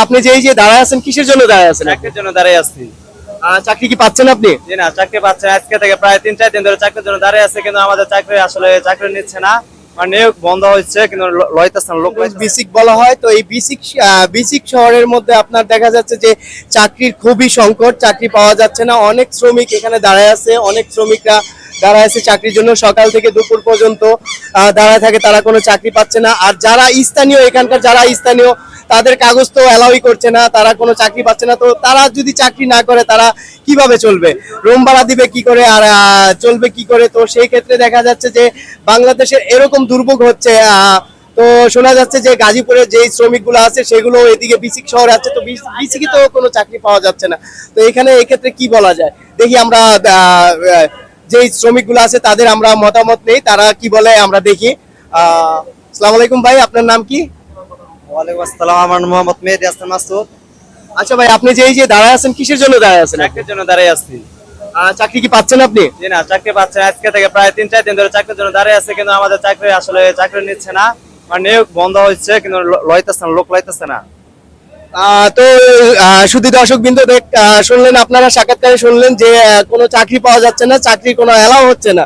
আপনি যে এই যে দাঁড়ায় আছেন কিসের জন্য দাঁড়ায় আছেন? চাকরির জন্য দাঁড়িয়ে আছি। চাকরি কি পাচ্ছেন আপনি? জি না, চাকরি পাচ্ছে না। আজকে থেকে প্রায় 3-4 দিন ধরে চাকরির জন্য দাঁড়িয়ে আছে, কিন্তু আমাদের চাকরি নিচ্ছে না। মানে নিয়োগ বন্ধ হচ্ছে, কিন্তু লইতেছে না, লোক লইতেছে না। বিসিক বলা হয়, তো এই বিসিক শহরের মধ্যে আপনার দেখা যাচ্ছে যে চাকরির খুবই সংকট, চাকরি পাওয়া যাচ্ছে না। অনেক শ্রমিক এখানে দাঁড়ায় আছে, অনেক শ্রমিকরা দাঁড়ায় আছে চাকরির জন্য, সকাল থেকে দুপুর পর্যন্ত দাঁড়ায় থাকে, তারা কোনো চাকরি পাচ্ছে না। আর যারা স্থানীয়, এখানকার যারা স্থানীয়, তাদের কাগজ তো অ্যালাউই করছে না, তারা কোনো চাকরি পাচ্ছে না। তো তারা যদি চাকরি না করে তারা কিভাবে চলবে? রুম ভাড়া দিবে কি করে, আর চলবে কি করে? তো সেই ক্ষেত্রে দেখা যাচ্ছে যে বাংলাদেশের এরকম দুর্ভোগ হচ্ছে। তো শোনা যাচ্ছে যে গাজীপুরে যে শ্রমিকগুলো আছে সেগুলো এদিকে বিসিক শহরে আছে, তো বিসিকে তো কোনো চাকরি পাওয়া যাচ্ছে না। তো এখানে এই ক্ষেত্রে কি বলা যায় দেখি আমরা, যে শ্রমিকগুলো আছে তাদের আমরা মতামত নেই, তারা কি বলে আমরা দেখি। আসসালামু আলাইকুম ভাই, আপনার নাম কি? ওয়ালাইকুম আসসালাম, আমার নাম মোহাম্মদ মেহেদী হাসান মাসুদ। আচ্ছা ভাই, আপনি যে এই যে দাঁড়ায় আছেন কিসের জন্য দাঁড়ায় আছেন? চাকরির জন্য দাঁড়িয়ে আছি। চাকরি কি পাচ্ছেন আপনি? জি না, চাকরি পাচ্ছে না। আজকে থেকে প্রায় 3-4 দিন ধরে চাকরির জন্য দাঁড়িয়ে আছে, কিন্তু আমাদের চাকরি নিচ্ছে না। মানে নিয়োগ বন্ধ হচ্ছে, কিন্তু লইতেছে না, লোক লইতেছে না। তো শুধু দর্শক বিন্দু শুনলেন, আপনারা সাক্ষাৎকারে শুনলেন যে কোনো চাকরি পাওয়া যাচ্ছে না, চাকরি কোনো এলাও হচ্ছে না।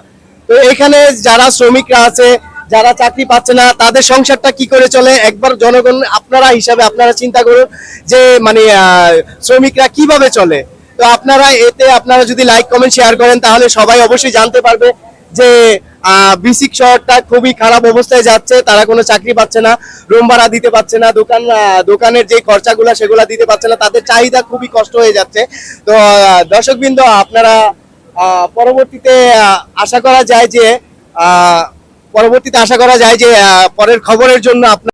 তো এখানে যারা শ্রমিকরা আছে, যারা চাকরি পাচ্ছে না, তাদের সংসারটা কি করে চলে একবার জনগণ আপনারা হিসাবে আপনারা চিন্তা করুন যে মানে শ্রমিকরা কিভাবে চলে। তো আপনারা যদি লাইক কমেন্ট শেয়ার করেন তাহলে সবাই অবশ্যই জানতে পারবে যে বিসিক শহরটা খুবই খারাপ অবস্থায় যাচ্ছে, তারা কোনো চাকরি পাচ্ছে না, রুম ভাড়া দিতে পারছে না, দোকানের যে খরচাগুলো সেগুলো দিতে পারছে না, তাদের চাহিদা খুবই কষ্ট হয়ে যাচ্ছে। তো দর্শকবৃন্দ, আপনারা পরবর্তীতে আশা করা যায় যে পরের খবরের জন্য আপনার